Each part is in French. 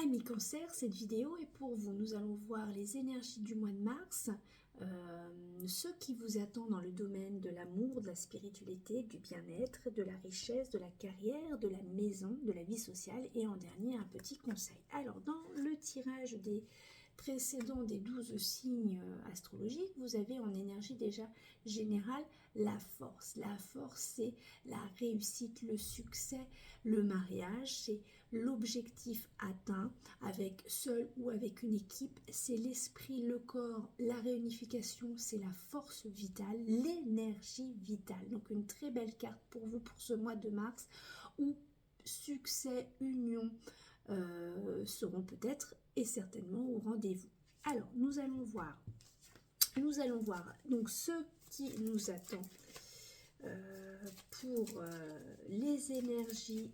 Amis Cancer, cette vidéo est pour vous. Nous allons voir les énergies du mois de mars, ce qui vous attend dans le domaine de l'amour, de la spiritualité, du bien-être, de la richesse, de la carrière, de la maison, de la vie sociale et en dernier un petit conseil. Alors dans le tirage des précédents des 12 signes astrologiques, vous avez en énergie déjà générale la force. La force, c'est la réussite, le succès, le mariage, c'est l'objectif atteint avec seul ou avec une équipe, c'est l'esprit, le corps, la réunification, c'est la force vitale, l'énergie vitale. Donc une très belle carte pour vous pour ce mois de mars où succès, union seront peut-être et certainement au rendez-vous. Alors nous allons voir donc ce qui nous attend pour les énergies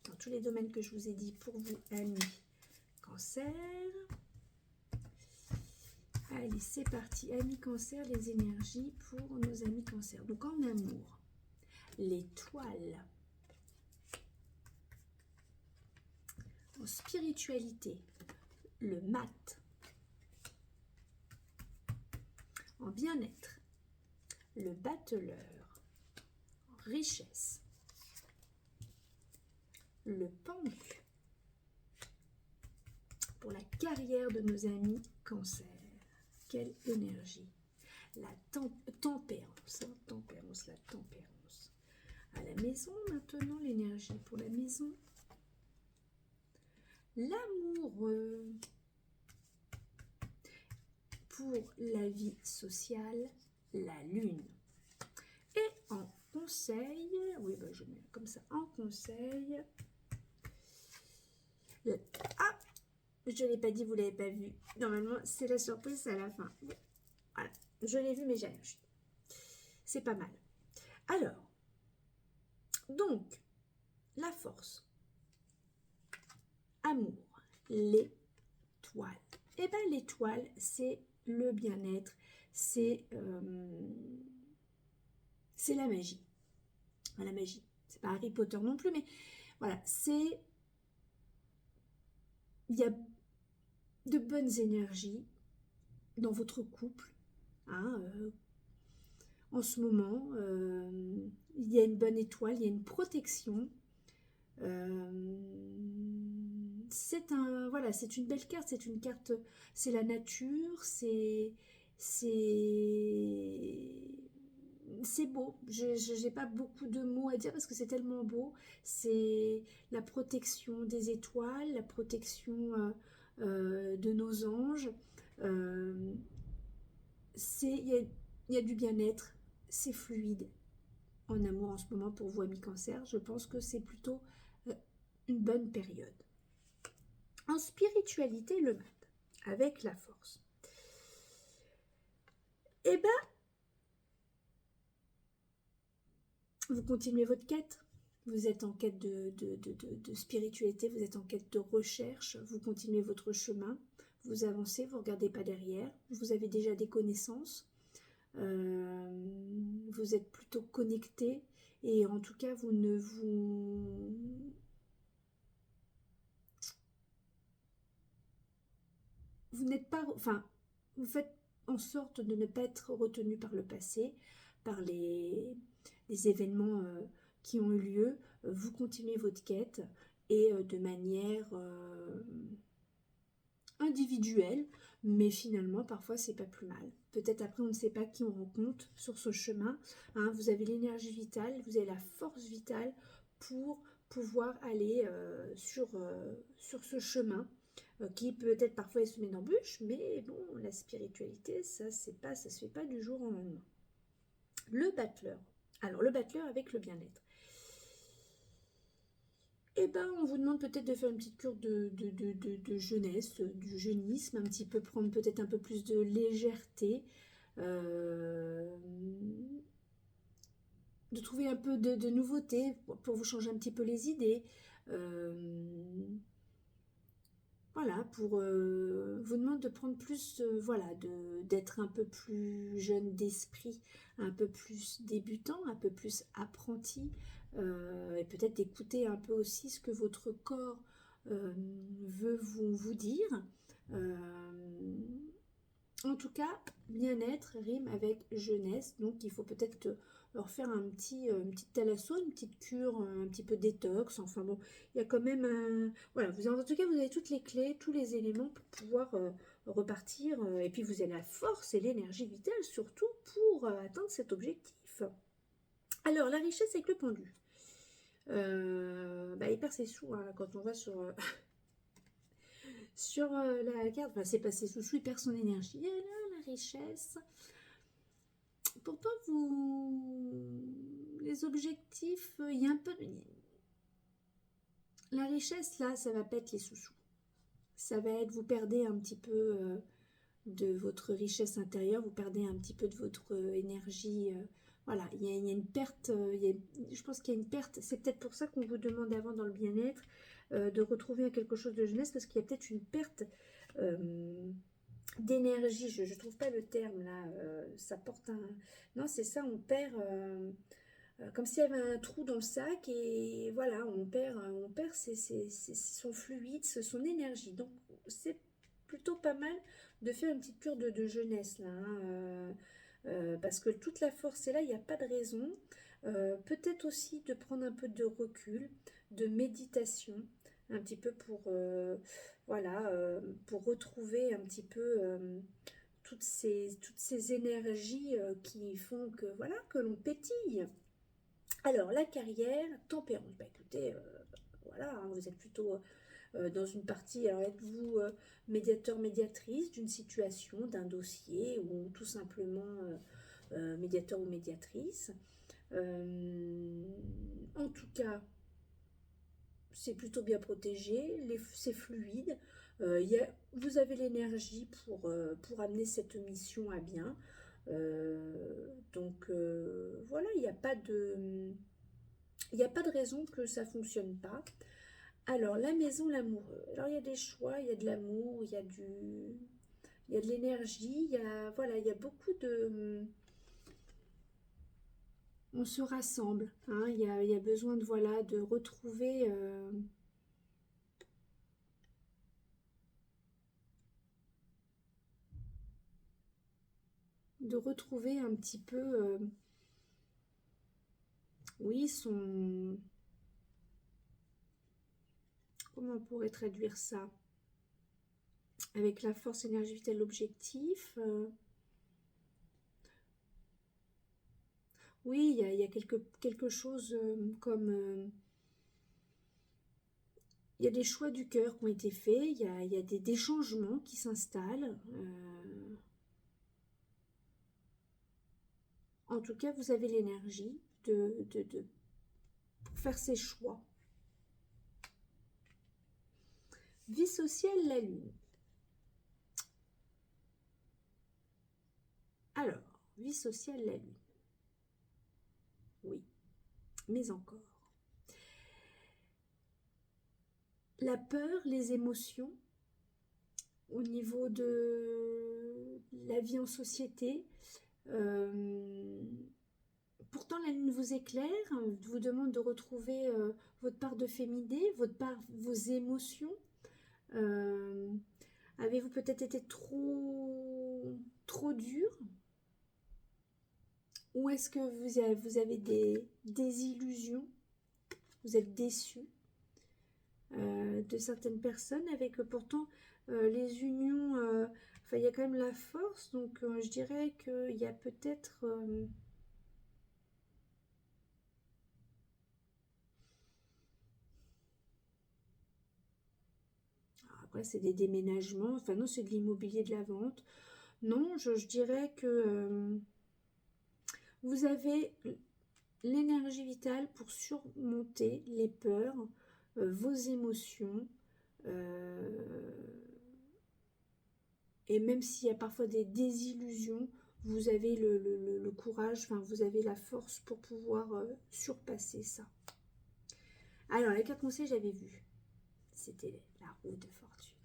dans tous les domaines que je vous ai dit pour vous, amis Cancer. Allez, c'est parti. Amis Cancer, les énergies pour nos amis Cancer. Donc en amour, l'étoile. En spiritualité, le mat. En bien-être, le battleur. En richesse, le pendu. Pour la carrière de nos amis Cancer, quelle énergie. La tempérance, hein, la tempérance. À la maison maintenant, l'énergie pour la maison. L'amoureux. Pour la vie sociale, la lune. Et en conseil, oui, bah je mets comme ça, en conseil. Ah, je ne l'ai pas dit, vous ne l'avez pas vu. Normalement, c'est la surprise, c'est à la fin. Voilà, je l'ai vu, mais j'ai rien. C'est pas mal. Alors, donc, la force, amour, l'étoile. Eh bien, l'étoile, c'est le bien-être, c'est la magie. Enfin, la magie, c'est pas Harry Potter non plus, mais voilà, c'est... Il y a de bonnes énergies dans votre couple, hein, en ce moment, il y a une bonne étoile, il y a une protection. Voilà, c'est une belle carte, c'est une carte, c'est la nature, c'est beau. Je n'ai pas beaucoup de mots à dire parce que c'est tellement beau. C'est la protection des étoiles, la protection de nos anges. Il y a du bien-être, c'est fluide en amour en ce moment pour vous, amis Cancer. Je pense que c'est plutôt une bonne période. En spiritualité, le mat, avec la force. Eh bien, vous continuez votre quête. Vous êtes en quête de spiritualité, vous êtes en quête de recherche, vous continuez votre chemin, vous avancez, vous ne regardez pas derrière, vous avez déjà des connaissances, vous êtes plutôt connecté et en tout cas, vous n'êtes pas, enfin, vous faites en sorte de ne pas être retenu par le passé, par les événements qui ont eu lieu. Vous continuez votre quête et de manière individuelle, mais finalement parfois c'est pas plus mal. Peut-être après on ne sait pas qui on rencontre sur ce chemin, hein. Vous avez l'énergie vitale, vous avez la force vitale pour pouvoir aller sur ce chemin qui peut-être parfois est semé d'embûches, mais bon, la spiritualité, ça se fait pas du jour au lendemain. Le battleur. Alors le battleur avec le bien-être. Eh ben, on vous demande peut-être de faire une petite cure de jeunesse, du jeunisme, un petit peu, prendre peut-être un peu plus de légèreté, de trouver un peu de nouveauté pour vous changer un petit peu les idées. Voilà, pour vous demande de prendre plus, voilà, d'être un peu plus jeune d'esprit, un peu plus débutant, un peu plus apprenti, et peut-être d'écouter un peu aussi ce que votre corps veut vous dire. En tout cas, bien-être rime avec jeunesse, donc il faut peut-être leur faire une petite thalasso, une petite cure, un petit peu détox. Enfin bon, il y a quand même un... Voilà, en tout cas, vous avez toutes les clés, tous les éléments pour pouvoir repartir. Et puis, vous avez la force et l'énergie vitale, surtout pour atteindre cet objectif. Alors, la richesse avec le pendu. Il perd ses sous hein, quand on va sur... sur la carte, enfin, c'est pas ses sous, il perd son énergie. Et là, la richesse. Pourtant, les objectifs, il y a un peu... La richesse, là, ça va pas être les sous-sous. Ça va être, vous perdez un petit peu de votre richesse intérieure, vous perdez un petit peu de votre énergie. Voilà, il y a une perte, je pense qu'il y a une perte. C'est peut-être pour ça qu'on vous demande avant dans le bien-être de retrouver quelque chose de jeunesse, parce qu'il y a peut-être une perte d'énergie. Je ne trouve pas le terme là. Ça porte un... Non, c'est ça, on perd... comme s'il y avait un trou dans le sac et voilà, on perd son fluide, son énergie. Donc, c'est plutôt pas mal de faire une petite cure de jeunesse là, hein, parce que toute la force est là, il n'y a pas de raison. Peut-être aussi de prendre un peu de recul, de méditation, un petit peu pour, voilà, pour retrouver un petit peu toutes ces énergies qui font que, voilà, que l'on pétille. Alors, la carrière, tempérance. Bah écoutez, voilà, hein, vous êtes plutôt dans une partie, alors êtes-vous médiateur, médiatrice d'une situation, d'un dossier, ou tout simplement médiateur ou médiatrice. En tout cas, c'est plutôt bien protégé, c'est fluide. Vous avez l'énergie pour amener cette mission à bien. Donc voilà, il n'y a pas de... Il n'y a pas de raison que ça ne fonctionne pas. Alors, la maison, l'amoureux. Alors, il y a des choix, il y a de l'amour, il y a de l'énergie, voilà, il y a beaucoup de... On se rassemble, hein, il y a besoin de, voilà, de retrouver... de retrouver un petit peu... oui, son... Comment on pourrait traduire ça? Avec la force, énergie vitale, l'objectif. Oui, il y a quelque chose comme... il y a des choix du cœur qui ont été faits, il y a des changements qui s'installent. En tout cas, vous avez l'énergie pour faire ces choix. Vie sociale, la lune. Alors, vie sociale, la lune. Oui, mais encore. La peur, les émotions, au niveau de la vie en société. Pourtant, la lune vous éclaire, vous demande de retrouver votre part de féminité, vos émotions. Avez-vous peut-être été trop dur? Ou est-ce que vous avez des illusions? Vous êtes déçu de certaines personnes avec pourtant les unions, enfin il y a quand même la force, donc je dirais qu'il y a peut-être... après c'est des déménagements, enfin non c'est de l'immobilier, de la vente. Non, je dirais que vous avez l'énergie vitale pour surmonter les peurs, vos émotions, et même s'il y a parfois des désillusions, vous avez le courage, enfin vous avez la force pour pouvoir surpasser ça. Alors, les 4 conseils, j'avais vu. C'était la roue de fortune.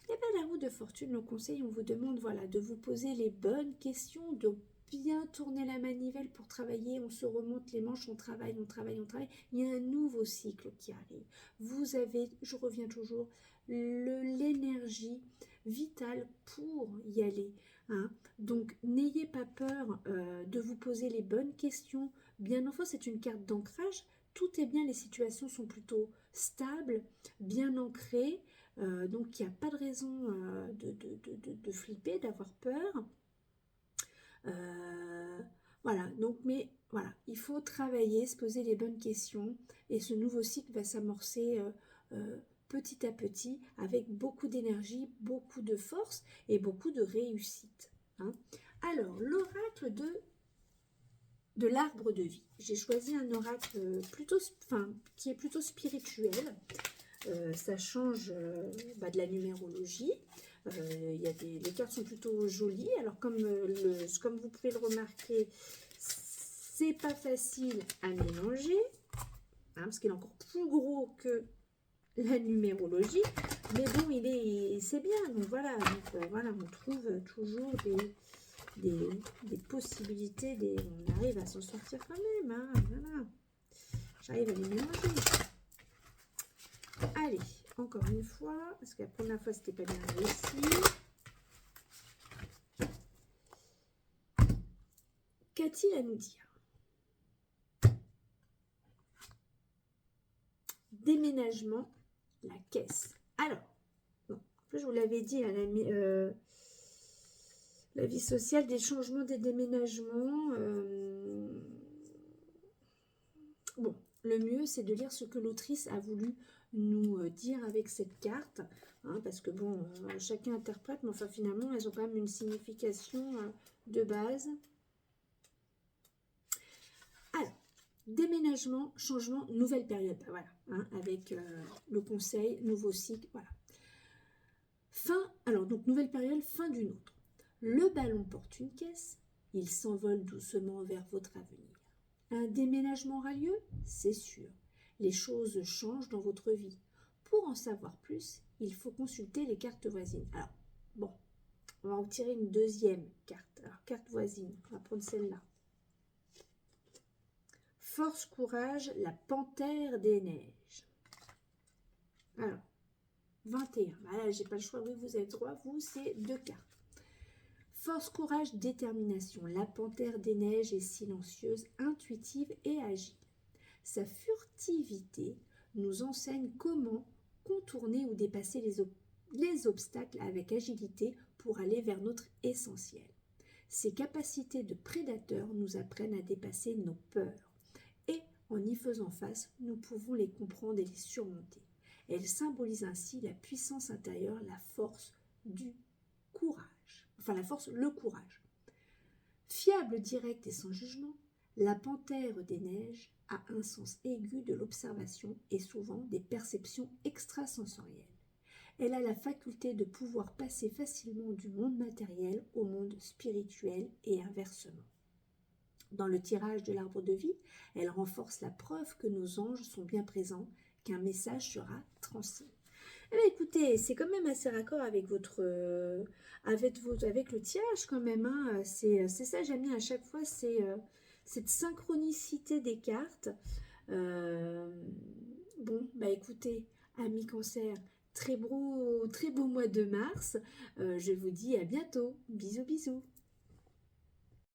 Et bien, la roue de fortune, le conseil, on vous demande, voilà, de vous poser les bonnes questions, de bien tourner la manivelle pour travailler, on se remonte les manches, on travaille, on travaille, on travaille. Il y a un nouveau cycle qui arrive. Vous avez, je reviens toujours, l'énergie vitale pour y aller. Hein. Donc, n'ayez pas peur de vous poser les bonnes questions. Bien enfant, c'est une carte d'ancrage. Tout est bien, les situations sont plutôt stables, bien ancrées. Donc, il n'y a pas de raison de flipper, d'avoir peur. Voilà, donc, mais voilà, il faut travailler, se poser les bonnes questions. Et ce nouveau cycle va s'amorcer petit à petit avec beaucoup d'énergie, beaucoup de force et beaucoup de réussite. Hein. Alors, l'oracle de l'arbre de vie. J'ai choisi un oracle qui est plutôt spirituel. Ça change de la numérologie. Les cartes sont plutôt jolies. Alors, comme vous pouvez le remarquer, c'est pas facile à mélanger, hein, parce qu'il est encore plus gros que la numérologie. Mais bon, c'est bien. Donc voilà, on trouve toujours des possibilités, on arrive à s'en sortir quand même. Hein, voilà. J'arrive à les mélanger. Allez, encore une fois, parce que la première fois, c'était pas bien réussi. Qu'a-t-il à nous dire? Déménagement, la caisse. Alors, bon, je vous l'avais dit, la vie sociale, des changements, des déménagements. Bon, le mieux, c'est de lire ce que l'autrice a voulu nous dire avec cette carte. Hein, parce que bon, chacun interprète, mais enfin finalement, elles ont quand même une signification de base. Alors, déménagement, changement, nouvelle période. Ben voilà, hein, avec le conseil, nouveau cycle, voilà. Alors donc nouvelle période, fin d'une autre. Le ballon porte une caisse, il s'envole doucement vers votre avenir. Un déménagement aura lieu, c'est sûr. Les choses changent dans votre vie. Pour en savoir plus, il faut consulter les cartes voisines. Alors, bon, on va en tirer une deuxième carte. Alors, carte voisine, on va prendre celle-là. Force, courage, la panthère des neiges. Alors, 21. Voilà, j'ai pas le choix, oui, vous avez droit, vous, c'est 2 cartes. Force, courage, détermination. La panthère des neiges est silencieuse, intuitive et agile. Sa furtivité nous enseigne comment contourner ou dépasser les obstacles avec agilité pour aller vers notre essentiel. Ses capacités de prédateur nous apprennent à dépasser nos peurs. Et en y faisant face, nous pouvons les comprendre et les surmonter. Elle symbolise ainsi la puissance intérieure, la force du courage. Enfin, la force, le courage. Fiable, directe et sans jugement, la panthère des neiges a un sens aigu de l'observation et souvent des perceptions extrasensorielles. Elle a la faculté de pouvoir passer facilement du monde matériel au monde spirituel et inversement. Dans le tirage de l'arbre de vie, elle renforce la preuve que nos anges sont bien présents, qu'un message sera transmis. Eh bien, écoutez, c'est quand même assez raccord avec avec le tirage quand même. Hein. C'est ça, j'aime bien à chaque fois, c'est cette synchronicité des cartes. Bon, bah écoutez, amis Cancer, très beau mois de mars. Je vous dis à bientôt. Bisous, bisous.